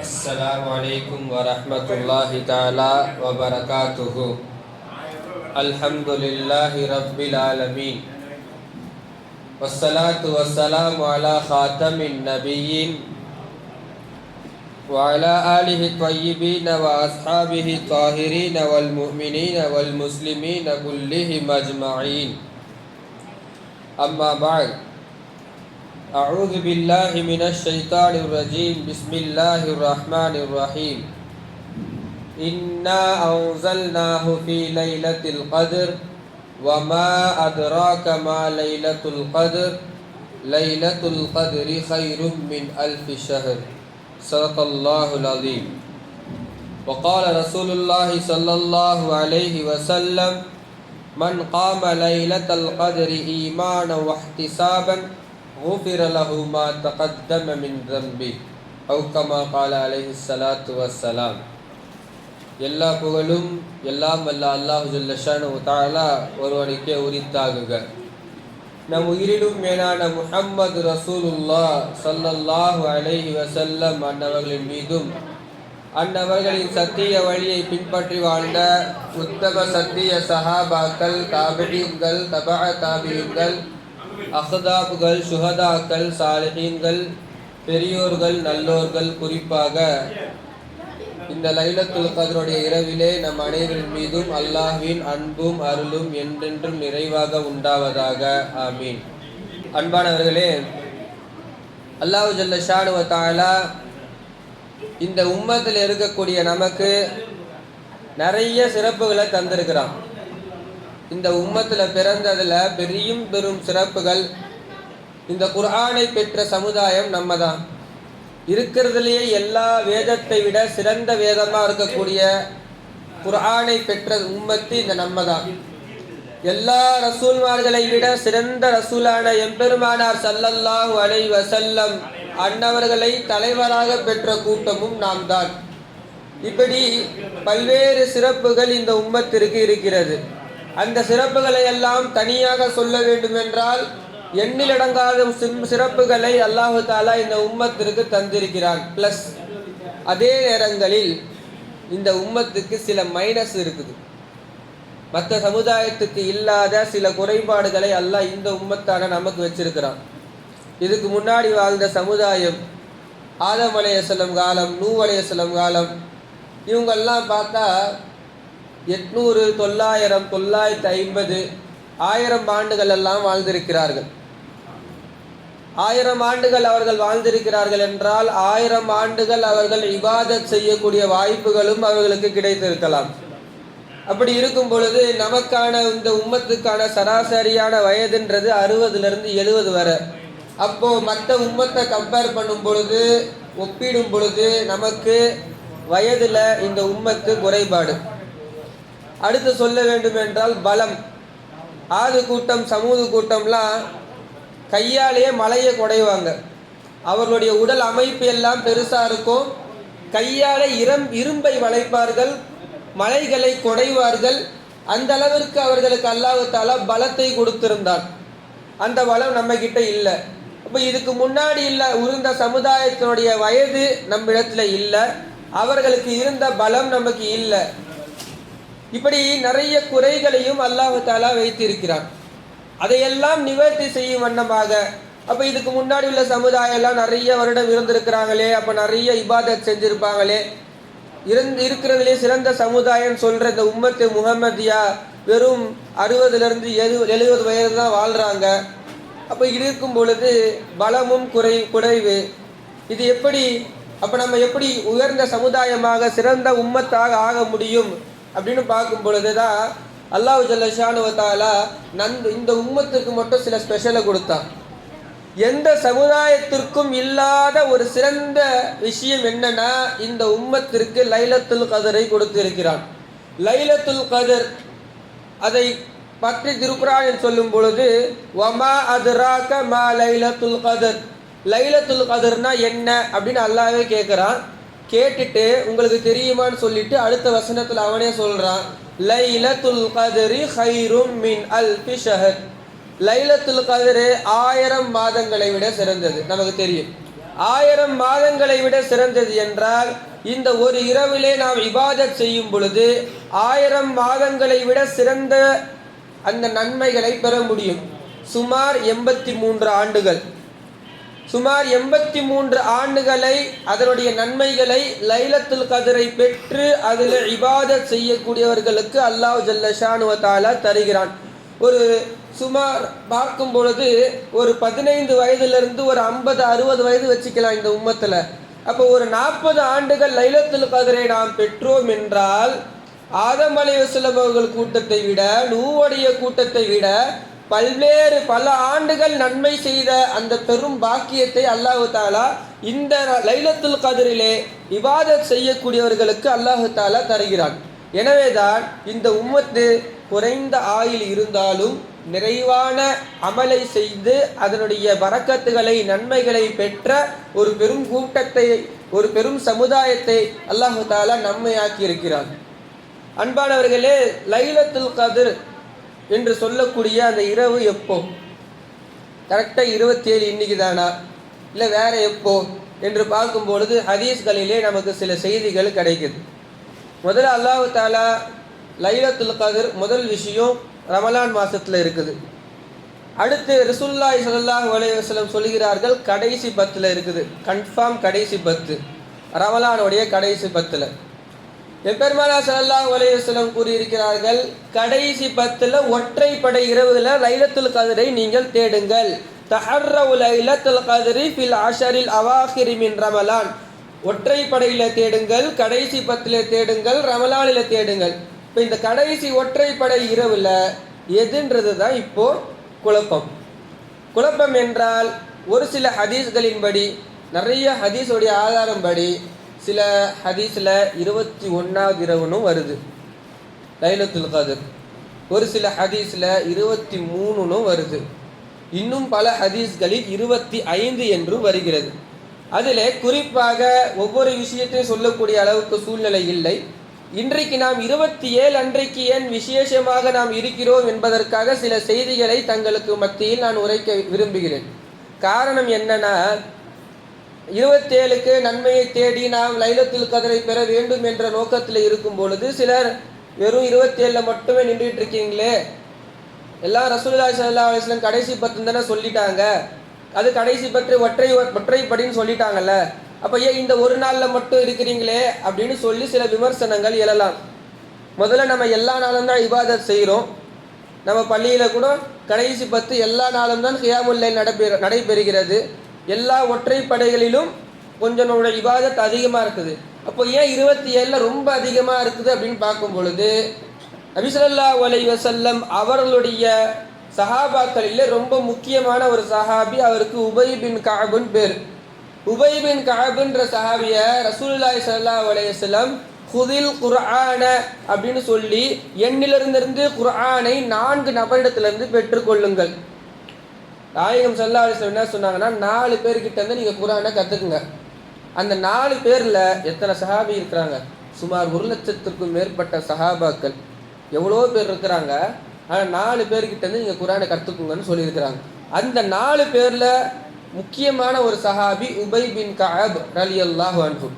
السلام عليكم ورحمة الله تعالى وبركاته. الحمد لله رب العالمين والصلاة والسلام على خاتم النبيين وعلى آله الطيبين وأصحابه الطاهرين والمؤمنين والمسلمين كلهم أجمعين. أما بعد، أعوذ بالله من الشيطان الرجيم. بسم الله الرحمن الرحيم. إنا أنزلناه في ليلة القدر وما أدراك ما ليلة القدر ليلة القدر خير من ألف شهر. صدق الله العظيم. وقال رسول الله صلى الله عليه وسلم: من قام ليلة القدر إيمانا واحتسابا غفر له ما تقدم من ذنبه أو كما قال عليه الصلاة والسلام. எல்லா புகழும் எல்லாம் வல்ல அல்லாஹ் ஜல்ல ஷானஹு தஆலா ஒருவனுக்கே உரித்தாகுக. நம் உயிரிலும் மேலான முஹம்மது ரசூலுல்லாஹ் ஸல்லல்லாஹு அலைஹி வஸல்லம் அன்னவர்களின் மீதும் அன்னவர்களின் சத்திய வழியை பின்பற்றி வாழ்ந்த உத்தம சத்திய சஹாபாக்கள், தாபிஈன்கள், தபஅ தாபிஈன்கள், அஹ்தாபுகள், சுஹதாக்கள், சாலிஹீன்கள், பெரியோர்கள், நல்லோர்கள், குறிப்பாக இந்த லைலத்துல் கத்ருடைய இரவிலே நம் அனைவரின் மீதும் அல்லாஹ்வின் அன்பும் அருளும் என்றென்றும் நிறைவாக உண்டாவதாக. ஆமீன். அன்பானவர்களே, அல்லாஹ் ஜல்ல ஷானுவ தஆலா இந்த உம்மத்தில் இருக்கக்கூடிய நமக்கு நிறைய சிறப்புகளை தந்திருக்கிறான். இந்த உம்மத்தில் பிறந்ததில் பெரும் சிறப்புகள், இந்த குர்ஆனை பெற்ற சமுதாயம் நம்ம தான். இருக்கிறதுலேயே எல்லா வேதத்தை விட சிறந்த வேதமாக இருக்கக்கூடிய குர்ஆனை பெற்ற உம்மத்து இந்த நம்ம தான். எல்லா ரசூல்மார்களை விட சிறந்த ரசூலான எம்பெருமானார் ஸல்லல்லாஹு அலைஹி வஸல்லம் அன்னவர்களை தலைவராக பெற்ற கூட்டமும் நாம் தான். இப்படி பல்வேறு சிறப்புகள் இந்த உம்மத்திற்கு இருக்கிறது. அந்த சிறப்புகளை எல்லாம் தனியாக சொல்ல வேண்டுமென்றால் எண்ணிலடங்காத சிறப்புகளை அல்லாஹு தாலா இந்த உம்மத்திற்கு தந்திருக்கிறான். பிளஸ் அதே நேரங்களில் இந்த உம்மத்துக்கு சில மைனஸ் இருக்குது. மற்ற சமுதாயத்துக்கு இல்லாத சில குறைபாடுகளை அல்லாஹ் இந்த உம்மத்தான நமக்கு வச்சிருக்கிறான். இதுக்கு முன்னாடி வாழ்ந்த சமுதாயம், ஆதம் அலைஹிஸ்ஸலாம் காலம், நூஹ் அலைஹிஸ்ஸலாம் காலம், இவங்கெல்லாம் பார்த்தா 800, 900, 950, 1000 ஆண்டுகள் எல்லாம் வாழ்ந்திருக்கிறார்கள். 1000 ஆண்டுகள் அவர்கள் வாழ்ந்திருக்கிறார்கள் என்றால் 1000 ஆண்டுகள் அவர்கள் இபாதத் செய்யக்கூடிய வாய்ப்புகளும் அவர்களுக்கு கிடைத்திருக்கலாம். அப்படி இருக்கும் பொழுது நமக்கான இந்த உம்மத்துக்கான சராசரியான வயதுன்றது 60லிருந்து 70 வரை. அப்போ மற்ற உம்மத்தை கம்பேர் பண்ணும் பொழுது, ஒப்பிடும் பொழுது நமக்கு வயதுல இந்த உம்மத்து குறைபாடு. அடுத்து சொல்ல வேண்டும் என்றால் பலம். ஆது கூட்டம், சமூது கூட்டம்லாம் கையாலேயே மலையை குடைவாங்க. அவர்களுடைய உடல் அமைப்பு எல்லாம் பெருசா இருக்கும். கையாலே இரும்பை வளைப்பார்கள், மலைகளை குடைவார்கள். அந்த அளவிற்கு அவர்களுக்கு அல்லாஹ் தஆலா பலத்தை கொடுத்திருந்தான். அந்த பலம் நம்ம கிட்ட இல்லை. அப்போ இதுக்கு முன்னாடி இருந்த சமுதாயத்தினுடைய வயது நம்ம இடத்துல இல்லை, அவர்களுக்கு இருந்த பலம் நமக்கு இல்லை. இப்படி நிறைய குறைகளையும் அல்லாஹ் தஆலா வைத்திருக்கிறான். அதையெல்லாம் நிவர்த்தி செய்யும் வண்ணமாக, அப்போ இதுக்கு முன்னாடி உள்ள சமுதாயம் எல்லாம் நிறைய வருடம் இருந்திருக்கிறாங்களே, அப்போ நிறைய இபாதத் செஞ்சிருப்பாங்களே, இருக்கிறதுலே சிறந்த சமுதாயம் சொல்ற இந்த உம்மத்து முஹம்மதியா வெறும் 60லிருந்து 70 வயது தான் வாழ்றாங்க. அப்போ இருக்கும் பொழுது பலமும் குறைவு. இது எப்படி, அப்போ நம்ம எப்படி உயர்ந்த சமுதாயமாக சிறந்த உம்மத்தாக ஆக முடியும் அப்படின்னு பார்க்கும் பொழுதுதான் அல்லாஹ் ஜல்ல ஷானுஹு தஆலா இந்த உம்மத்துக்கு மட்டும் சில ஸ்பெஷலை கொடுத்தான். எந்த சமுதாயத்திற்கும் இல்லாத ஒரு சிறந்த விஷயம் என்னன்னா, இந்த உம்மத்திற்கு லைலத்துல் கத்ரை கொடுத்திருக்கிறான். லைலத்துல் கத்ர் அதை பற்றி திருக்குர்ஆனில் சொல்லும் பொழுது வமா அத்ராக மா லைலத்துல் கத்ர், லைலத்துல் கத்ர்னா என்ன அப்படின்னு அல்லாஹ்வே கேட்குறான். கேட்டுட்டு உங்களுக்கு தெரியுமான்னு சொல்லிட்டு அடுத்த வசனத்தில் அவனே சொல்றான், லைலத்துல் கத்ரி கைரும் மின் அல்ஃபி ஷஹர், லைலத்துல் கத்ர் 1000 மாதங்களை விட சிறந்தது. நமக்கு தெரியும் 1000 மாதங்களை விட சிறந்தது என்றால் இந்த ஒரு இரவிலே நாம் இபாதத் செய்யும் பொழுது 1000 மாதங்களை விட சிறந்த அந்த நன்மைகளை பெற முடியும். சுமார் 83 ஆண்டுகள், சுமார் 83 ஆண்டுகளை அதனுடைய நன்மைகளை லைலத்துல் கத்ரை பெற்று அதில் இபாதத் செய்யக்கூடியவர்களுக்கு அல்லாஹ் ஜல்ல ஷானு வ தஆலா தருகிறான். ஒரு சுமார் பார்க்கும் பொழுது ஒரு 15 வயதிலிருந்து ஒரு 50-60 வயது வச்சுக்கலாம் இந்த உம்மத்தில். அப்போ ஒரு 40 ஆண்டுகள் லைலத்துல் கத்ரை நாம் பெற்றோம் என்றால் ஆதம் அலைஹிஸ்ஸலாம் அவர்கள் கூட்டத்தை விட, நூஹுடைய கூட்டத்தை விட பல்வேறு பல ஆண்டுகள் நன்மை செய்த அந்த பெரும் பாக்கியத்தை அல்லாஹ் தஆலா இந்த லைலத்துல் கத்ரிலே இபாதத் செய்யக்கூடியவர்களுக்கு அல்லாஹ் தஆலா தருகிறான். எனவேதான் இந்த உம்மத்து குறைந்த ஆயுள் இருந்தாலும் நிறைவான அமலை செய்து அதனுடைய பரக்கத்துகளை நன்மைகளை பெற்ற ஒரு பெரும் கூட்டத்தை, ஒரு பெரும் சமுதாயத்தை அல்லாஹ் தஆலா நம்மையாக்கி இருக்கிறான். அன்பானவர்களே, லைலத்துல் கத்ர் என்று சொல்லக்கூடிய அந்த இரவு எப்போ? கரெக்டாக 27 இன்னைக்கு தானா, இல்லை வேற எப்போ என்று பார்க்கும் பொழுது ஹதீஸ்களிலே நமக்கு சில செய்திகள் கிடைக்குது. முதல்ல அல்லாஹ் தஆலா லைலத்துல் கத்ர் முதல் விஷயம் ரமலான் மாசத்துல இருக்குது. அடுத்து ரசூலுல்லாஹி ஸல்லல்லாஹு அலைஹி வஸல்லம் சொல்கிறார்கள் கடைசி 10ல் இருக்குது. கன்ஃபார்ம் கடைசி 10 ரமலானுடைய கடைசி 10ல். எம்பெருமானார் ஸல்லல்லாஹு அலைஹி வஸல்லம் கூறியிருக்கிறார்கள், கடைசி 10ல் ஒற்றைப்படை இரவுல லைலத்துல் கத்ரை நீங்கள் தேடுங்கள். தஹர்ரவு லைலத்துல் கத்ரி ஃபில் அஷரில் அவாஹிர் மின் ரமலான். ஒற்றைப்படையில தேடுங்கள், கடைசி 10ல தேடுங்கள், ரமலானில தேடுங்கள். இப்போ இந்த கடைசி ஒற்றைப்படை இரவுல எதுன்றது தான் இப்போ குழப்பம். குழப்பம் என்றால் ஒரு சில ஹதீஸ்களின்படி, நிறைய ஹதீஸுடைய ஆதாரம்படி சில ஹதீஸில் 21வது இரவுனும் வருது லைலத்துல் கத்ர். ஒரு சில ஹதீஸில் 23னும் வருது. இன்னும் பல ஹதீஸ்களில் 25 என்றும் வருகிறது. அதில் குறிப்பாக ஒவ்வொரு விஷயத்தையும் சொல்லக்கூடிய அளவுக்கு சூழ்நிலை இல்லை. இன்றைக்கு நாம் 27 அன்றைக்கு ஏன் விசேஷமாக நாம் இருக்கிறோம் என்பதற்காக சில செய்திகளை தங்களுக்கு மத்தியில் நான் உரைக்க விரும்புகிறேன். காரணம் என்னன்னா, 27க்கு நன்மையை தேடி நாம் லைலத்துல் கத்ரை பெற வேண்டும் என்ற நோக்கத்தில் இருக்கும் பொழுது சிலர் வெறும் 27ல் மட்டுமே நின்றுட்டு இருக்கீங்களே, எல்லாம் ரசூலுல்லாஹி ஸல்லல்லாஹு அலைஹி வஸல்லம் கடைசி 10 தானே சொல்லிட்டாங்க, அது கடைசி பற்றி ஒற்றைப்படின்னு சொல்லிட்டாங்கல்ல, அப்போ ஏன் இந்த ஒரு நாளில் மட்டும் இருக்கிறீங்களே அப்படின்னு சொல்லி சில விமர்சனங்கள் எழலாம். முதல்ல நம்ம எல்லா நாளும் தான் இபாதத் செய்கிறோம். நம்ம பள்ளியில் கூட கடைசி 10 எல்லா நாளும் தான் கியாமுல் லைல் நடைபெறுகிறது. எல்லா ஒற்றைப்படைகளிலும் கொஞ்சம் நம்மளுடைய இபாதத் அதிகமாக இருக்குது. அப்போ ஏன் 27ல் ரொம்ப அதிகமாக இருக்குது அப்படின்னு பார்க்கும் பொழுது, நபி ஸல்லல்லாஹு அலைஹி வஸல்லம் அவர்களுடைய சஹாபாக்களில் ரொம்ப முக்கியமான ஒரு சஹாபி, அவருக்கு உபை பின் கஅப்னு பேர். உபை பின் கஅப்ன்ற சஹாபிய ரசூலுல்லாஹி ஸல்லல்லாஹு அலைஹி வஸல்லம் குதில் குர்ஆன அப்படின்னு சொல்லி எண்ணிலிருந்து குர்ஆனை 4 நபரிடத்திலிருந்து பெற்றுக்கொள்ளுங்கள். நாயகம் ஸல்லல்லாஹு அலைஹி வஸல்லம் என்ன சொன்னாங்கன்னா, 4 பேர்கிட்ட இருந்து நீங்கள் குர்ஆனை கற்றுக்குங்க. அந்த 4 பேரில் எத்தனை சஹாபி இருக்கிறாங்க? சுமார் 1,00,000க்கும் மேற்பட்ட சஹாபாக்கள், எவ்வளோ பேர் இருக்கிறாங்க. ஆனால் 4 பேர்கிட்ட இருந்து நீங்கள் குர்ஆனை கற்றுக்குங்கன்னு சொல்லியிருக்கிறாங்க. அந்த 4 பேரில் முக்கியமான ஒரு சஹாபி உபை பின் கஅப் ரலியல்லாஹு அன்ஹு.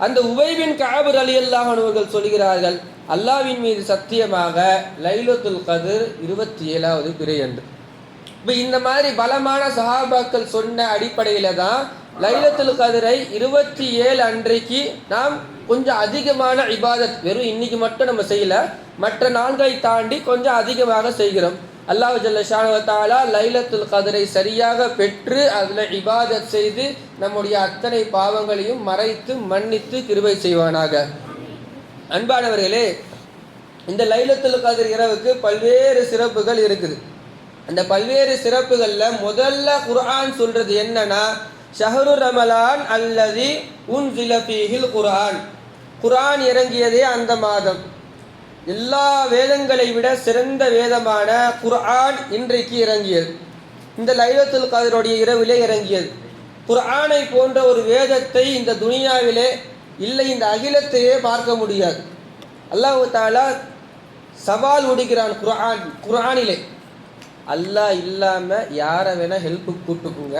அந்த உபை பின் கஅப் ரலியல்லாஹு அன்ஹு அவர்கள் சொல்கிறார்கள், அல்லாஹ்வின் மீது சத்தியமாக லைலத்துல் கத்ர் 27வது பிறை அன்று. இப்போ இந்த மாதிரி பலமான சஹாபாக்கள் சொன்ன அடிப்படையில் தான் லைலத்துல் கத்ரை 27 அன்றைக்கு நாம் கொஞ்சம் அதிகமான இபாதத், வெறும் இன்னைக்கு மட்டும் நம்ம செய்யல, மற்ற நான்களை தாண்டி கொஞ்சம் அதிகமாக செய்கிறோம். அல்லாஹ் ஜல்ல ஷானு வ தஆலா லைலத்துல் கத்ரை சரியாக பெற்று அதில் இபாதத் செய்து நம்முடைய அத்தனை பாவங்களையும் மறைத்து மன்னித்து கிருபை செய்வானாக. அன்பானவர்களே, இந்த லைலத்துல் கத்ர் இரவுக்கு பல்வேறு சிறப்புகள் இருக்குது. அந்த பல்வேறு சிறப்புகளில் முதல்ல குர்ஆன் சொல்றது என்னன்னா, ஷஹ்ரு ரமலான் அல்லதி உன்ஸில ஃபீஹில் குர்ஆன். குர்ஆன் இறங்கியதே அந்த மாதம். எல்லா வேதங்களை விட சிறந்த வேதமான குர்ஆன் இன்றைக்கு இறங்கியது. இந்த லைலத்துல் கத்ருடைய இரவிலே இறங்கியது. குர்ஆனை போன்ற ஒரு வேதத்தை இந்த துனியாவிலே இல்லை, இந்த அகிலத்தையே பார்க்க முடியாது. அல்லாஹ் தஆலா சவால் விடுகிறான் குர்ஆனிலே, அல்லாஹ் இல்லாமல் யாரை வேணால் ஹெல்ப்புக்கு கூப்பிட்டுக்குங்க,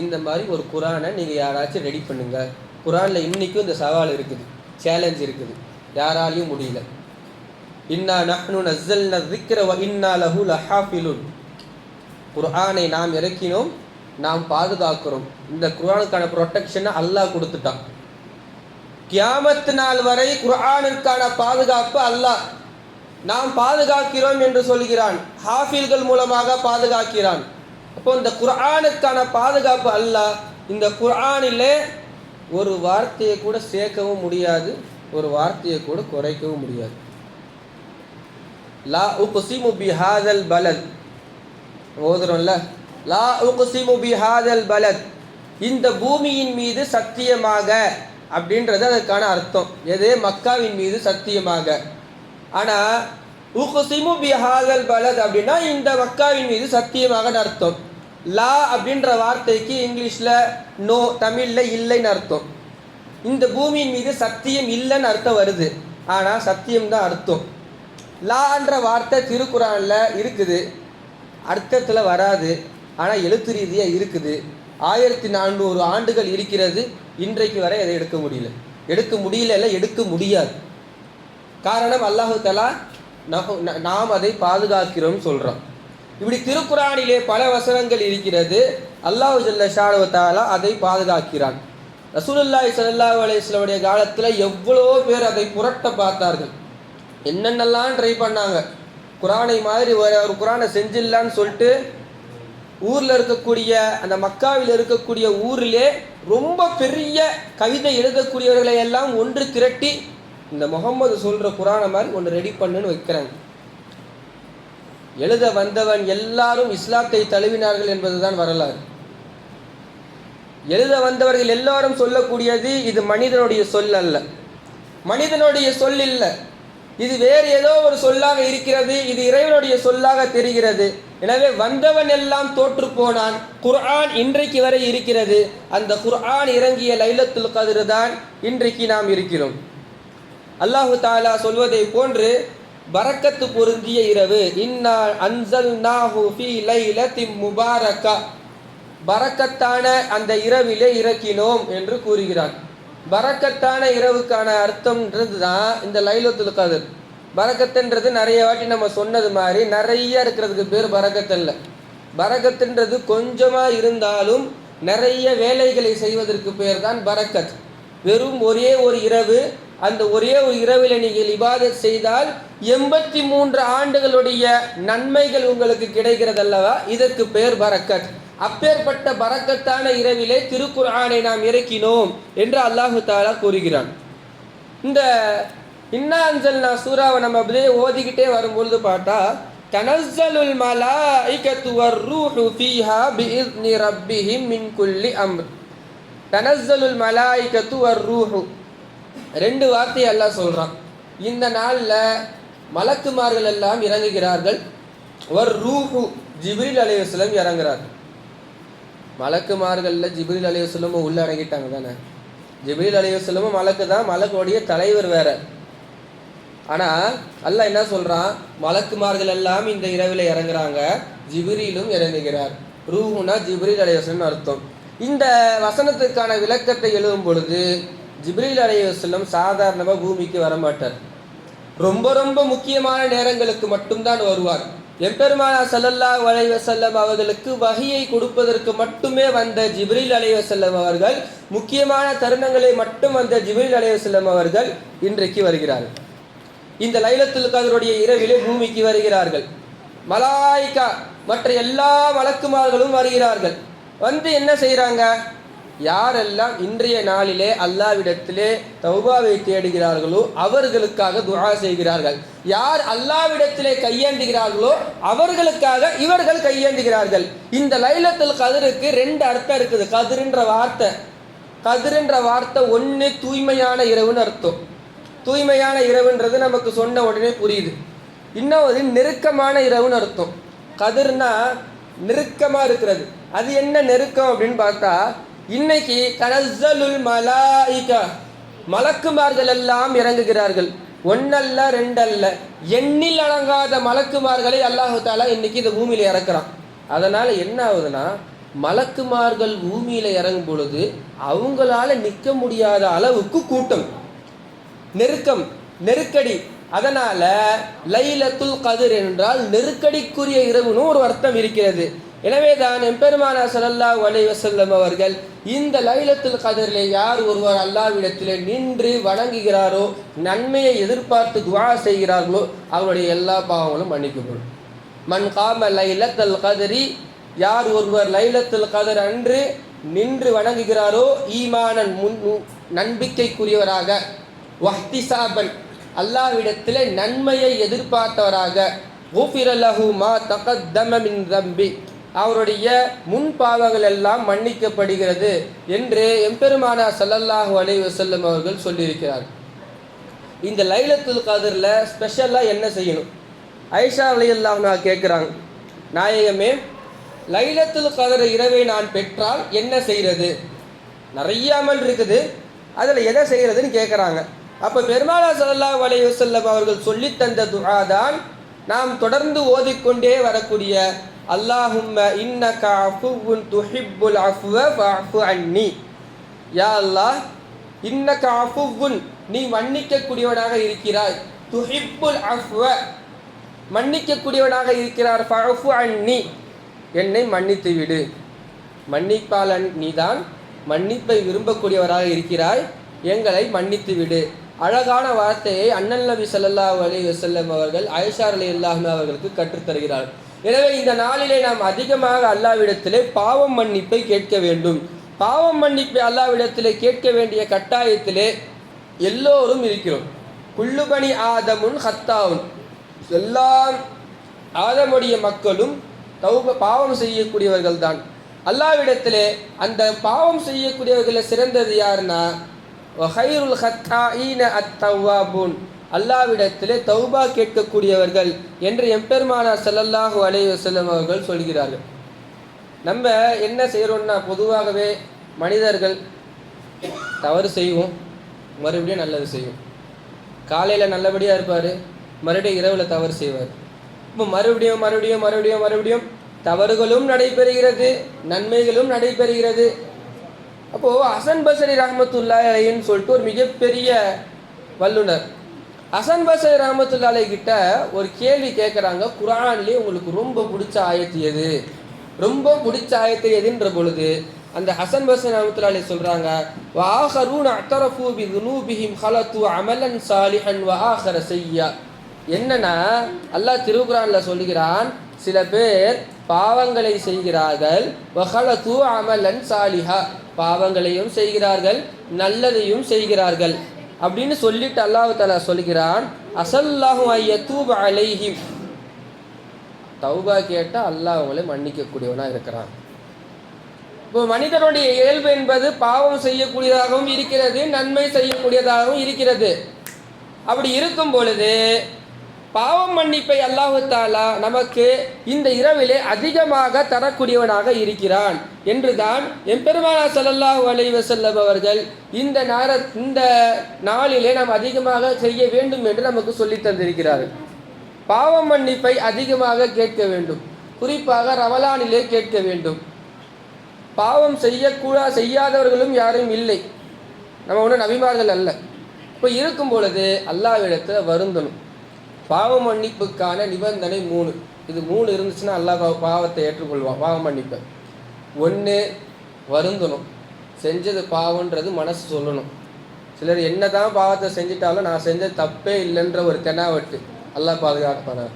இந்த மாதிரி ஒரு குரானை நீங்கள் யாராச்சும் ரெடி பண்ணுங்க. குரானில் இன்றைக்கும் இந்த சவால் இருக்குது, சேலஞ்ச் இருக்குது, யாராலையும் முடியல. இன்னா நஹ்னு நஸ்ஸல்னா ذிக்ர வ இன்னா லஹு லஹாஃபிலூன். குர்ஆனை நாம் இறக்கினோம், நாம் பாதுகாக்கிறோம். இந்த குர்ஆனுக்கான ப்ரொடெக்ஷனை அல்லாஹ் கொடுத்துட்டான். கியாமத் நாள் வரை குர்ஆனுக்கான பாதுகாப்பு அல்லாஹ் நாம் பாதுகாக்கிறோம் என்று சொல்கிறான். ஹாஃபில்கள் மூலமாக பாதுகாக்கிறான். அப்போ இந்த குர்ஆனுக்கான பாதுகாப்பு அல்லாஹ். இந்த குர்ஆனிலே ஒரு வார்த்தையை கூட சேர்க்கவும் முடியாது, ஒரு வார்த்தையை கூட குறைக்கவும் முடியாது. லா உக்ஸிமு பிஹாதல் பலத் ஓதுறோம்ல, லா உக்ஸிமு பிஹாதல் பலத், இந்த பூமியின் மீது சத்தியமாக அப்படின்றது அதற்கான அர்த்தம். எது? மக்காவின் மீது சத்தியமாக. ஆனால் உக்ஸிமு பிஹாதல் பலத் அப்படின்னா இந்த மக்காவின் மீது சத்தியமாக அர்த்தம். லா அப்படின்ற வார்த்தைக்கு இங்கிலீஷில் நோ, தமிழில் இல்லைன்னு அர்த்தம். இந்த பூமியின் மீது சத்தியம் இல்லைன்னு அர்த்தம் வருது, ஆனால் சத்தியம்தான் அர்த்தம். லான்ற வார்த்தை திருக்குறானில் இருக்குது, அர்த்தத்தில் வராது, ஆனால் எழுத்து ரீதியாக இருக்குது. 1400 ஆண்டுகள் இருக்கிறது, இன்றைக்கு வரை அதை எடுக்க முடியல. எடுக்க முடியாது. காரணம் அல்லாஹு தஆலா நாம் அதை பாதுகாக்கிறோம் சொல்கிறோம். இப்படி திருக்குறானிலே பல வசனங்கள் இருக்கிறது. அல்லாஹு ஜல்ல ஷானஹு வ தஆலா அதை பாதுகாக்கிறான். ரசூலுல்லாஹி ஸல்லல்லாஹு அலைஹி வஸல்லம் காலத்தில் எவ்வளோ பேர் அதை புரட்ட பார்த்தார்கள், என்னென்னலாம் ட்ரை பண்ணாங்க. குரானை மாதிரி ஒரு குரானை செஞ்சிடலான்னு சொல்லிட்டு ஊரில் இருக்கக்கூடிய அந்த மக்காவில் இருக்கக்கூடிய ஊரிலே ரொம்ப பெரிய கவிதை எழுதக்கூடியவர்களை எல்லாம் ஒன்று திரட்டி இந்த முகம்மது சொல்கிற குரானை மாதிரி ஒன்று ரெடி பண்ணுன்னு வைக்கிறாங்க. எழுத வந்தவன் எல்லாரும் இஸ்லாத்தை தழுவினார்கள் என்பதுதான் வரலாறு. எழுத வந்தவர்கள் எல்லாரும் சொல்லக்கூடியது இது மனிதனுடைய சொல் அல்ல, மனிதனுடைய சொல் இல்லை, இது வேறு ஏதோ ஒரு சொல்லாக இருக்கிறது, இது இறைவனுடைய சொல்லாக தெரிகிறது. எனவே வந்தவன் எல்லாம் தோற்று போனான். குர்ஆன் இன்றைக்கு வரை இருக்கிறது. அந்த குர்ஆன் இறங்கிய லைலத்துல் கத்ர் தான் இன்றைக்கு நாம் இருக்கிறோம். அல்லாஹு தஆலா சொல்வதை போன்று பரக்கத்து பொருந்திய இரவு, இன்னா அன்ஸல்நாஹு ஃபீ லைலத்தின் முபாரக்கா, பரக்கத்தான அந்த இரவிலே இறக்கினோம் என்று கூறுகிறான். பரக்கத்தான இரவுக்கான அர்த்தம்ன்றது தான் இந்த லைலத்துல் கத்ர். பரக்கத்துன்றது நிறைய வாட்டி நம்ம சொன்னது மாதிரி நிறைய இருக்கிறதுக்கு பேர் பரக்கத்து இல்லை. பரக்கத்துன்றது கொஞ்சமாக இருந்தாலும் நிறைய வேலைகளை செய்வதற்கு பேர் தான் பரக்கத். வெறும் ஒரே ஒரு இரவு, அந்த ஒரே ஒரு இரவில் நீங்கள் இபாதத் செய்தால் 83 ஆண்டுகளுடைய நன்மைகள் உங்களுக்கு கிடைக்கிறது அல்லவா, இதற்கு பேர் பரக்கத். அப்பேற்பட்ட பரக்கத்தான இரவிலே திருக்குர்ஆனை நாம் இறக்கினோம் என்று அல்லாஹு தஆலா கூறுகிறான். இந்த இன்னா அன்ஸல்னா சூராவை நம்ம அப்படியே ஓதிக்கிட்டே வரும்பொழுது பார்த்தா, தனஸ்ஸலுல் மலாயிகத்து வர்ரூஹு ஃபீஹா பிஇذن ரப்பிஹிம் மின் குல்லி அம்ர். தனஸ்ஸலுல் மலாயிகத்து வர்ரூஹு, 2 வார்த்தையை அல்லாஹ் சொல்கிறான். இந்த நாளில் மலக்குமார்கள் எல்லாம் இறங்குகிறார்கள். வர்ரூஹு, ஜிப்ரீல் அலைஹிஸ்ஸலாம் இறங்குறார். மலக்குமார்களில் ஜிப்ரீல் அலைஹிஸ்ஸலாம் உள்ள இறங்கிட்டாங்க தானே. ஜிப்ரீல் அலைஹிஸ்ஸலாம் மலக்கு தான், மலக்குடைய தலைவர் வேற. ஆனால் அல்லாஹ் என்ன சொல்கிறான், மலக்குமார்கள் எல்லாம் இந்த இரவில் இறங்குறாங்க, ஜிப்ரீலும் இறங்குகிறார். ரூஹுனா ஜிப்ரீல் அலைஹிஸ்ஸலாம் அர்த்தம். இந்த வசனத்துக்கான விளக்கத்தை எழுதும் பொழுது ஜிப்ரீல் அலைஹிஸ்ஸலாம் சாதாரணமாக பூமிக்கு வரமாட்டார். ரொம்ப ரொம்ப முக்கியமான நேரங்களுக்கு மட்டும்தான் வருவார். எம்பெருமானார் ஸல்லல்லாஹு அலைஹி வஸல்லம் அவர்களுக்கு வஹியை கொடுப்பதற்கு மட்டுமே வந்த ஜிப்ரீல் அலைஹிஸ்ஸலாம் அவர்கள், முக்கியமான தருணங்களை மட்டும் வந்த ஜிப்ரீல் அலைஹிஸ்ஸலாம் அவர்கள் இன்றைக்கு வருகிறார்கள். இந்த லைலத்துல் கத்ருடைய இரவிலே பூமிக்கு வருகிறார்கள். மலாயிகா மற்ற எல்லா மலக்குமார்களும் வருகிறார்கள். வந்து என்ன செய்கிறாங்க, யாரெல்லாம் இன்றைய நாளிலே அல்லாஹ்விடத்திலே தௌபாவை தேடுகிறார்களோ அவர்களுக்காக துஆ செய்கிறார்கள். யார் அல்லாஹ்விடத்திலே கையேந்துகிறார்களோ அவர்களுக்காக இவர்கள் கையேந்துகிறார்கள். இந்த லைலத்துல் கத்ருக்கு 2 அர்த்தம் இருக்குது. கத்ருன்ற வார்த்தை ஒன்று தூய்மையான இரவுன்னு அர்த்தம். தூய்மையான இரவுன்றது நமக்கு சொன்ன உடனே புரியுது. இன்னொரு நெருக்கமான இரவுன்னு அர்த்தம். கதிர்னா நெருக்கமாக இருக்கிறது. அது என்ன நெருக்கம் அப்படின்னு பார்த்தா, இன்னைக்கு தனஸ்ஸலுல் மலாயிகா, மலக்குமார்கள் எல்லாம் இறங்குகிறார்கள். 1 அல்ல 2 அல்ல, எண்ணில் அடங்காத மலக்குமார்களை அல்லாஹு தஆலா இன்னைக்கு இந்த பூமியில் இறக்குறான். அதனால் என்ன ஆகுதுன்னா, மலக்குமார்கள் பூமியில் இறங்கும் பொழுது அவங்களால நிற்க முடியாத அளவுக்கு கூட்டம், நெருக்கம், நெருக்கடி. அதனால லைலத்துல் கதிர் என்றால் நெருக்கடிக்குரிய இரவுன்னு ஒரு அர்த்தம் இருக்கிறது. எனவேதான் எம்பெருமானார் ஸல்லல்லாஹு அலைஹி வஸல்லம் அவர்கள் இந்த லைலத்துல் கதிரிலே யார் ஒருவர் அல்லாஹ்விடத்திலே நின்று வணங்குகிறாரோ, நன்மையை எதிர்பார்த்து துஆ செய்கிறார்களோ, அவருடைய எல்லா பாவங்களும் மன்னிக்கப்படும். மன் காம லைலத்துல் கதிரி, யார் ஒருவர் லைலத்துல் கதிர் அன்று நின்று வணங்குகிறாரோ, ஈமானன் நம்பிக்கைக்குரியவராக, வஹ்திசாபன் அல்லாஹ்விடத்திலே நன்மையை எதிர்பார்த்தவராக, குஃபிர லஹு மா தகத்தம மின் தம்பி, அவருடைய முன் பாவங்கள் எல்லாம் மன்னிக்கப்படுகிறது என்று எம்பெருமானார் ஸல்லல்லாஹு அலைஹி வஸல்லம் அவர்கள் சொல்லியிருக்கிறார். இந்த லைலத்துல் கதிரில் ஸ்பெஷலாக என்ன செய்யணும்? ஆயிஷா ரலியல்லாஹு அன்ஹா கேட்குறாங்க, நாயகமே, லைலத்துல் கதிர் இரவை நான் பெற்றால் என்ன செய்கிறது? நிறைய அமல் இருக்குது, அதில் எதை செய்கிறதுன்னு கேட்குறாங்க. அப்போ பெருமானார் ஸல்லல்லாஹு அலைஹி வஸல்லம் அவர்கள் சொல்லித்தந்த துஆ தான் நாம் தொடர்ந்து ஓதிக்கொண்டே வரக்கூடிய அல்லாஹும்ம இன்னக அஃபுவுன் துஹிப்புல் அஃப்வ ஃபஅஃபு அன்னி. யா அல்லாஹ், இன்னக அஃபுவுன், நீ மன்னிக்கக்கூடியவனாக இருக்கிறாய், துஹிப்புல் அஃப்வ, மன்னிக்கக்கூடியவனாக இருக்கிறார், ஃபஅஃபு அன்னி, என்னை மன்னித்து விடு. மன்னிப்பாளன் நீதான், மன்னிப்பை விரும்பக்கூடியவராக இருக்கிறாய், எங்களை மன்னித்து விடு. அழகான வார்த்தையை அண்ணல் நபி ஸல்லல்லாஹு அலைஹி வஸல்லம் அவர்கள் ஆயிஷா ரலியல்லாஹு அன்ஹா அவர்களுக்கு கற்றுத்தருகிறார். எனவே இந்த நாளிலே நாம் அதிகமாக அல்லாஹ்விடத்திலே பாவம் மன்னிப்பை கேட்க வேண்டும். பாவம் மன்னிப்பை அல்லாஹ்விடத்திலே கேட்க வேண்டிய கட்டாயத்திலே எல்லோரும் இருக்கிறோம். குல்லு பனி ஆதமுன் ஹத்தாவுன், எல்லா ஆதமுடைய மக்களும் பாவம் செய்யக்கூடியவர்கள் தான். அல்லாஹ்விடத்திலே அந்த பாவம் செய்யக்கூடியவர்களில் சிறந்தது யாருன்னா, வஹைருல் ஹத்தாஈன அத்தவ்வாபூன், அல்லாஹ்விடத்திலே தௌபா கேட்கக்கூடியவர்கள் என்று எம்பெருமானார் ஸல்லல்லாஹு அலைஹி வஸல்லம் அவர்கள் சொல்கிறார்கள். நம்ம என்ன செய்கிறோம்னா, பொதுவாகவே மனிதர்கள் தவறு செய்வோம், மறுபடியும் நல்லது செய்வோம். காலையில் நல்லபடியாக இருப்பார், மறுபடியும் இரவில் தவறு செய்வார். இப்போ மறுபடியும் மறுபடியும் மறுபடியும் மறுபடியும் தவறுகளும் நடைபெறுகிறது, நன்மைகளும் நடைபெறுகிறது. அப்போது ஹசன் பஸ்ரி ரஹ்மத்துல்லாஹி அலைஹின்னு சொல்லிட்டு ஒரு மிகப்பெரிய வல்லுனர், ஹசன் பஸ்ரி ரஹ்மத்துல்லாஹி அலைஹி கிட்ட ஒரு கேள்வி கேட்குறாங்க, குர்ஆன்லேயே உங்களுக்கு ரொம்ப பிடிச்ச ஆயத்து எது, ரொம்ப பிடிச்ச ஆயத்து எதுன்ற பொழுது அந்த ஹசன் பஸ்ரி ரஹ்மத்துல்லாஹி அலைஹி சொல்கிறாங்க, வஆஹரூன அத்தரஃபு பிதுனூபிஹிம் ஹலத்து அமலன் சாலிஹன் வஆஹர செய்யா. என்னன்னா, அல்லாஹ் திருக்குர்ஆனில் சொல்லுகிறான், சில பேர் பாவங்களை செய்கிறார்கள், வஹலத்து அமலன் சாலிஹா, பாவங்களையும் செய்கிறார்கள், நல்லதையும் செய்கிறார்கள் அப்படின்னு சொல்லிட்டு அல்லாஹ் தஆலா சொல்கிறான், அஸல்லாஹு அய்யதூப அலைஹிம், தௌபா கேட்டால் அல்லாஹ் அவங்களை மன்னிக்கக்கூடியவனாக இருக்கிறான். இப்போ மனிதனுடைய இயல்பு என்பது பாவம் செய்யக்கூடியதாகவும் இருக்கிறது, நன்மை செய்யக்கூடியதாகவும் இருக்கிறது. அப்படி இருக்கும் பொழுது பாவம் மன்னிப்பை அல்லாஹ் தஆலா நமக்கு இந்த இரவிலே அதிகமாக தரக்கூடியவனாக இருக்கிறான் என்றுதான் எம்பெருமானார் ஸல்லல்லாஹு அலைஹி வஸல்லம் அவர்கள் இந்த நாளிலே நாம் அதிகமாக செய்ய வேண்டும் என்று நமக்கு சொல்லி தந்திருக்கிறார்கள். பாவம் மன்னிப்பை அதிகமாக கேட்க வேண்டும், குறிப்பாக ரமலானிலே கேட்க வேண்டும். பாவம் செய்யாதவர்களும் யாரும் இல்லை, நம்ம ஒன்றும் நபிமார்கள் அல்ல. இப்போ இருக்கும் பொழுது அல்லாஹ்விடத்தில் வருந்தணும். பாவ மன்னிப்புக்கான நிபந்தனை 3, இது 3 இருந்துச்சுன்னா அல்லாஹ் பாவத்தை ஏற்றுக்கொள்வான். பாவ மன்னிப்பை ஒன்று, வருந்தணும், செஞ்சது பாவன்றது மனசு சொல்லணும். சிலர் என்ன தான் பாவத்தை செஞ்சிட்டாலும் நான் செஞ்சது தப்பே இல்லைன்ற ஒரு தெனாவட்டு, அல்லாஹ் பாதுகாப்பானார்.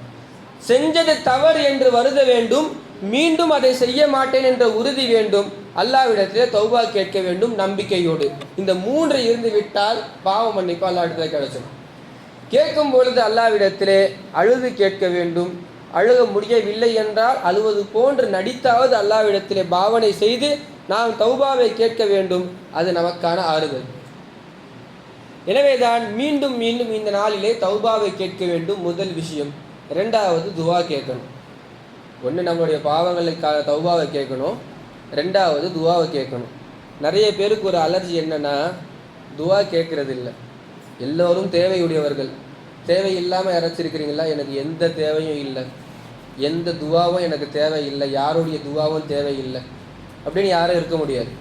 செஞ்சது தவறு என்று வருத வேண்டும், மீண்டும் அதை செய்ய மாட்டேன் என்ற உறுதி வேண்டும், அல்லாஹ்விடத்திலே தௌபா கேட்க வேண்டும் நம்பிக்கையோடு. இந்த 3 இருந்து விட்டால் பாவ மன்னிப்பு அல்லாஹ்விடத்திலே கிடைச்சிடும். கேட்கும் பொழுது அல்லாஹ்விடத்திலே அழுது கேட்க வேண்டும். அழுக முடியவில்லை என்றால் அழுவது போன்று நடித்தாவது அல்லாஹ்விடத்திலே பாவனை செய்து நாம் தௌபாவை கேட்க வேண்டும். அது நமக்கான ஆறுதல். எனவேதான் மீண்டும் மீண்டும் இந்த நாளிலே தௌபாவை கேட்க வேண்டும். முதல் விஷயம். 2வது துவா கேட்கணும். ஒன்று நம்மளுடைய பாவங்களுக்காக தௌபாவை கேட்கணும், 2வது துவாவை கேட்கணும். நிறைய பேருக்கு ஒரு அலர்ஜி என்னன்னா, துவா கேட்கறது இல்லை. எல்லோரும் தேவையுடையவர்கள், தேவையில்லாமல் இறச்சிருக்கிறீங்களா? எனக்கு எந்த தேவையும் இல்லை, எந்த துவாவும் எனக்கு தேவையில்லை, யாருடைய துவாவும் தேவையில்லை. அப்படின்னு யாரும் இருக்க முடியாது.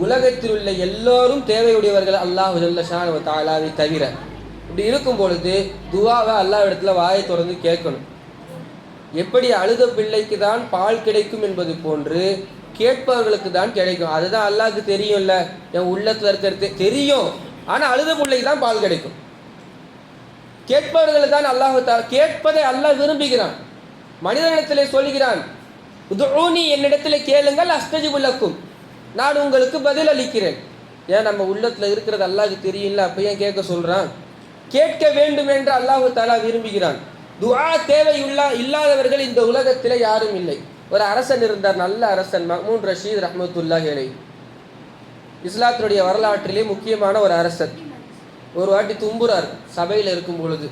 உலகத்தில் உள்ள எல்லோரும் தேவையுடையவர்கள் அல்லாஹ் ஜல்ல ஷானஹு வ தஆலாவை தவிர. இப்படி இருக்கும் பொழுது துஆவை அல்லாஹ் இடத்துல வாயை திறந்து கேட்கணும். எப்படி அழுத பிள்ளைக்கு தான் பால் கிடைக்கும் என்பது போன்று கேட்பவர்களுக்கு தான் கிடைக்கும். அதுதான் அல்லாஹ்க்கு தெரியும்ல, என் உள்ளத்துல இருக்கிறது தெரியும். ஆனா அழுத பிள்ளைக்கு தான் பால் கிடைக்கும். கேட்பவர்கள் தான் அல்லாஹ் கேட்பதை அல்லாஹ் விரும்புகிறான். மனிதனிடத்திலே சொல்கிறான், உதுஊனி என்னிடத்திலே கேளுங்கள் அஸ்தஜிபு லக்கும், நான் உங்களுக்கு பதில் அளிக்கிறேன். ஏன் நம்ம உள்ளத்துல இருக்கிறது அல்லாஹ்க்கு தெரியல, அப்ப ஏன் கேட்க சொல்றான்? கேட்க வேண்டும் என்று அல்லாஹ் தஆலா விரும்புகிறான். துஆ தேவை இல்லாதவர்கள் இந்த உலகத்தில் யாரும் இல்லை. ஒரு அரசன் இருந்தார், நல்ல அரசன், மஅ்மூன் ரஷீத் ரஹ்மத்துல்லாஹி அலைஹி. இஸ்லாத்தினுடைய வரலாற்றிலே முக்கியமான ஒரு அரசன். ஒரு வாட்டி தும்புறார் சபையில் இருக்கும் பொழுது.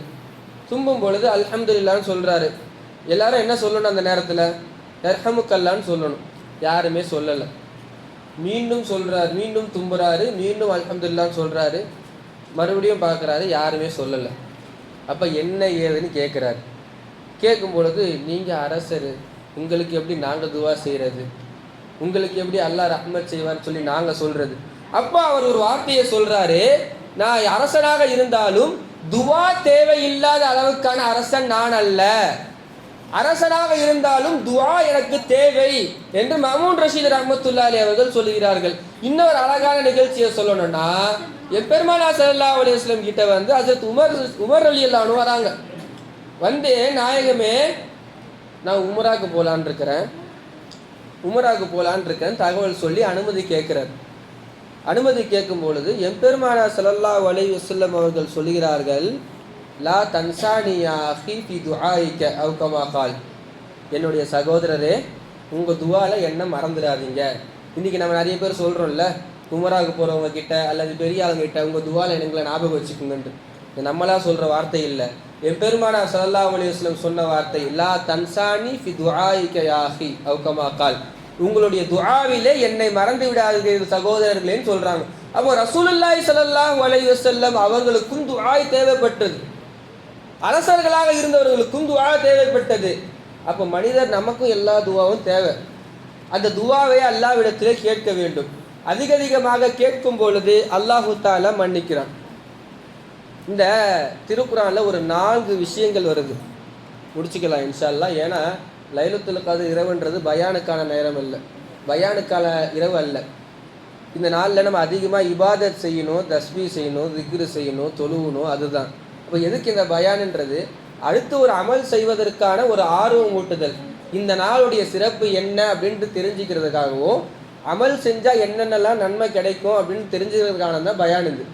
தும்பும் பொழுது அல்ஹம்துலில்லாஹ்னு சொல்றாரு. எல்லாரும் என்ன சொல்லணும் அந்த நேரத்தில்? யர்ஹமுக்கல்லான்னு சொல்லணும். யாருமே சொல்லலை. மீண்டும் சொல்றாரு, மீண்டும் தும்புறாரு, மீண்டும் அல்ஹம்துலில்லாஹ்னு சொல்றாரு. மறுபடியும் பார்க்குறாரு, யாருமே சொல்லலை. அப்போ என்ன ஏதுன்னு கேட்குறாரு. கேட்கும் பொழுது, நீங்கள் அரசர், உங்களுக்கு எப்படி நாங்கள் துவா செய்கிறது, உங்களுக்கு எப்படி அல்லாஹ் ரஹ்மத் செய்வார்னு சொல்லி நாங்கள் சொல்கிறது. அப்போ அவர் ஒரு வார்த்தையை சொல்கிறாரு, நான் அரசனாக இருந்தாலும் துவா தேவையில்லாத அளவுக்கான அரசன் நான் அல்ல, அரசனாக இருந்தாலும் துவா எனக்கு தேவை என்று மஅ்மூன் ரஷீத் ரஹ்மத்துல்லாஹி அலைஹி அவர்கள் சொல்லுகிறார்கள். இன்னொரு அழகான நிகழ்ச்சியை சொல்லணும்னா, எப்பெருமானார் ஸல்லல்லாஹு அலைஹி வஸல்லம் கிட்ட வந்து ஹஜ்ரத் உமர் ரலியல்லாஹு அன்ஹு வராங்க. வந்து, நாயகமே நான் உம்ராக்கு போகலான் இருக்கிறேன் தகவல் சொல்லி அனுமதி கேட்கிறார். அனுமதி கேட்கும் பொழுது எம்பெருமானார் ஸல்லல்லாஹு அலைஹி வஸல்லம் அவர்கள் சொல்கிறார்கள், லா தன்சானியா அஹி ஃபி துஆயிக அவ் கமா கால், என்னுடைய சகோதரரே உங்கள் துவாவில் என்ன மறந்துடாதீங்க. இன்றைக்கி நம்ம நிறைய பேர் சொல்கிறோம்ல, உமராவுக்கு போகிறவங்க கிட்ட அல்லது பெரிய ஆளுங்க கிட்ட உங்கள் துவாவில் எங்களை ஞாபகம் வச்சுக்கோங்கன்ட்டு. இது நம்மளா சொல்கிற வார்த்தை இல்லை, எம்பெருமானார் ஸல்லல்லாஹு அலைஹி வஸல்லம் சொன்ன வார்த்தை. லா தன்சானி ஃபி துஆயிக யா அஹி அவ் கமா கால், உங்களுடைய துஆவிலே என்னை மறந்து விடாதீர்கள் சகோதரர்களேன்னு சொல்கிறாங்க. அப்போ ரசூலுல்லாஹி ஸல்லல்லாஹு அலைஹி வஸல்லம் அவர்களுக்கும் துஆ தேவைப்பட்டது, அரசர்களாக இருந்தவர்களுக்கும் துஆ தேவைப்பட்டது. அப்போ மனிதர் நமக்கும் எல்லா துவாவும் தேவை. அந்த துவாவை அல்லாஹ்விடத்திலே கேட்க வேண்டும். அதிகமாக கேட்கும் பொழுது அல்லாஹு தஆலா மன்னிக்கிறான். இந்த திருக்குர்ஆனில் ஒரு 4 விஷயங்கள் வருது. முடிச்சுக்கலாம் இன்ஷா அல்லாஹ். ஏன்னா லைலத்துல் கத்ர் இரவுன்றது பயானுக்கான நேரம் இல்லை, பயானுக்கான இரவு அல்ல. இந்த நாளில் நம்ம அதிகமாக இபாதத் செய்யணும், தஸ்பீ செய்யணும், திக்ரு செய்யணும், தொழுவணும். அதுதான். இப்போ எதுக்கு இந்த பயான்ன்றது? அடுத்து ஒரு அமல் செய்வதற்கான ஒரு ஆர்வம் ஊட்டுதல். இந்த நாளுடைய சிறப்பு என்ன அப்படின்ட்டு தெரிஞ்சுக்கிறதுக்காகவும், அமல் செஞ்சால் என்னென்னலாம் நன்மை கிடைக்கும் அப்படின்னு தெரிஞ்சுக்கிறதுக்கான தான் பயான் இது.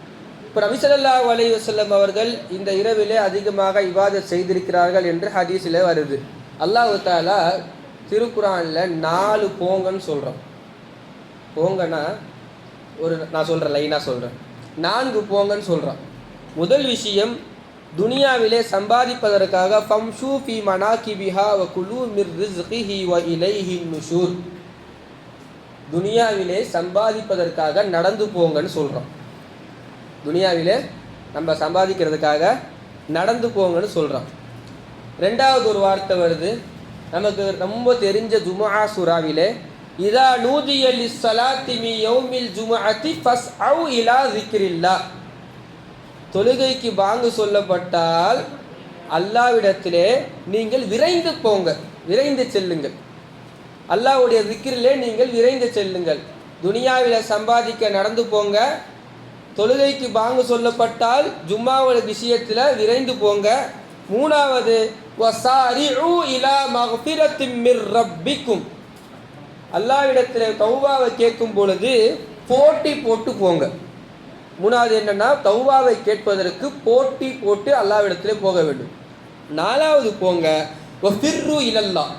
இப்போ நபி ஸல்லல்லாஹு அலைஹி வஸல்லம் அவர்கள் இந்த இரவிலே அதிகமாக இபாதத் செய்திருக்கிறார்கள் என்று ஹதீஸில் வருது. அல்லாஹ் தஆலா திருக்குர்ஆனில் 4 போங்கன்னு சொல்கிறோம். போங்கன்னா நான் சொல்கிறேன், லைனாக சொல்கிறேன். 4 போங்கன்னு சொல்கிறான். முதல் விஷயம், துனியாவிலே சம்பாதிப்பதற்காக ஃபம்ஷூ ஃபி மனாகிபிஹா வ குலூ மிர் ரிஸ்கிஹி வ இலைஹி நுஷூர், துனியாவிலே சம்பாதிப்பதற்காக நடந்து போங்கன்னு சொல்கிறோம். துனியாவிலே நம்ம சம்பாதிக்கிறதுக்காக நடந்து போங்கன்னு சொல்கிறோம். ரெண்டாவது ஒரு வார்த்தை வருது நமக்கு ரொம்ப தெரிஞ்ச ஜும்ஆ சூராவிலே, இதா நூதிய லிஸ்ஸலாத்தி மி யௌமில் ஜும்அத்தி ஃபஸ்அவு இலா ஸிக்ரில்லாஹ், தொழுகைக்கு பாங்கு சொல்லப்பட்டால் அல்லாஹ்விடத்திலே நீங்கள் விரைந்து போங்க, விரைந்து செல்லுங்கள். அல்லாஹ்வுடைய ஸிக்ரிலே நீங்கள் விரைந்து செல்லுங்கள். துனியாவில் சம்பாதிக்க நடந்து போங்க, தொழுகைக்கு பாங்கு சொல்லப்பட்டால் ஜும்மாவோட விஷயத்தில் விரைந்து போங்க. மூணாவது, வஸாரிஉ இலா மக்ஃபிரத்தின் மிர் ரப்பிக்கும், அல்லாஹ்விடத்தில் தௌபாவை கேட்கும் பொழுது போட்டி போட்டு போங்க. மூணாவது என்னன்னா, தௌபாவை கேட்பதற்கு போட்டி போட்டு அல்லாஹ்விடத்திலே போக வேண்டும். நாலாவது போங்க, ஃபிர்ரு இலல்லாஹ்,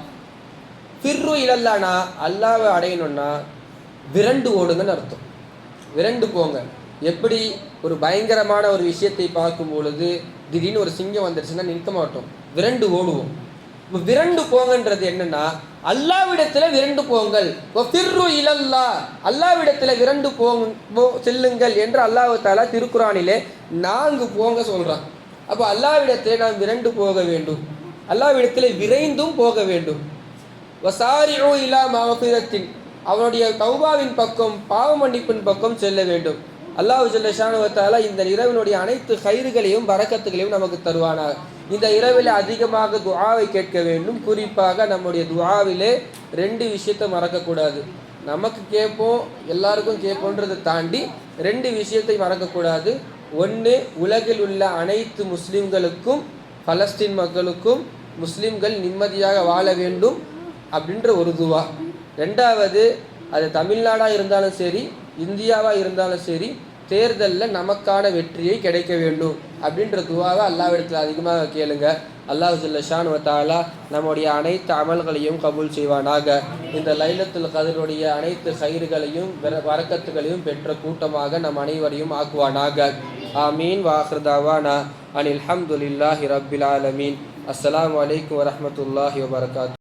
ஃபிர்ரு இலல்லானா அல்லாஹ்வை அடையணும்னா விரண்டு ஓடுங்கன்னு அர்த்தம். விரண்டு போங்க. எப்படி? ஒரு பயங்கரமான ஒரு விஷயத்தை பார்க்கும் பொழுது திடீர்னு ஒரு சிங்கம் வந்துருச்சுன்னா நிற்க மாட்டோம், விரண்டு ஓடுவோம். இப்போ விரண்டு போங்கன்றது என்னன்னா, அல்லாஹ்விடத்தில் விரண்டு போங்கள். ஃபிர்ரு இலல்லாஹ், அல்லாஹ்விடத்தில் விரண்டு செல்லுங்கள் என்று அல்லாஹ் தஆலா திருக்குர்ஆனிலே 4 போங்க சொல்கிறான். அப்போ அல்லாஹ்விடத்தில் நாம் விரண்டு போக வேண்டும், அல்லாஹ்விடத்தில் விரைந்தும் போக வேண்டும். வஸாரிஉ இலா மக்ஃபிரத்தின், அவனுடைய தௌபாவின் பக்கம், பாவ மன்னிப்பின் பக்கம் செல்ல வேண்டும். அல்லாஹ் ஜல்ல ஷானஹு வ தஆலா இந்த இரவினுடைய அனைத்து கைறுகளையும் பரக்கத்துகளையும் நமக்கு தருவானாக. இந்த இரவில் அதிகமாக துஆவை கேட்க வேண்டும். குறிப்பாக நம்முடைய துஆவிலே 2 விஷயத்தை மறக்கக்கூடாது. நமக்கு கேட்போம், எல்லாருக்கும் கேட்போன்றதை தாண்டி 2 விஷயத்தை மறக்கக்கூடாது. ஒன்று, உலகில் உள்ள அனைத்து முஸ்லிம்களுக்கும், பலஸ்தீன் மக்களுக்கும் முஸ்லிம்கள் நிம்மதியாக வாழ வேண்டும் அப்படின்ற ஒரு துவா. 2வது, அது தமிழ்நாடாக இருந்தாலும் சரி, இந்தியாவாக இருந்தாலும் சரி, தேர்தலில் நமக்கான வெற்றியை கிடைக்க வேண்டும் அப்படின்ற துவாவை அல்லாஹ்விடத்தில் அதிகமாக கேளுங்க. அல்லாஹ் ஜல்ல ஷானஹு வ தஆலா நம்முடைய அனைத்து அமல்களையும் கபூல் செய்வானாக. இந்த லைலத்துல் கத்ருடைய அனைத்து கைறுகளையும் பரக்கத்துகளையும் பெற்ற கூட்டமாக நம் அனைவரையும் ஆக்குவானாக. ஆமீன். வாஹிர் தஅவானா அனில் ஹம்துலில்லாஹி ரப்பில் ஆலமீன். அஸ்ஸலாமு அலைக்கும் வரஹ்மத்துல்லாஹி வபரகாத்துஹு.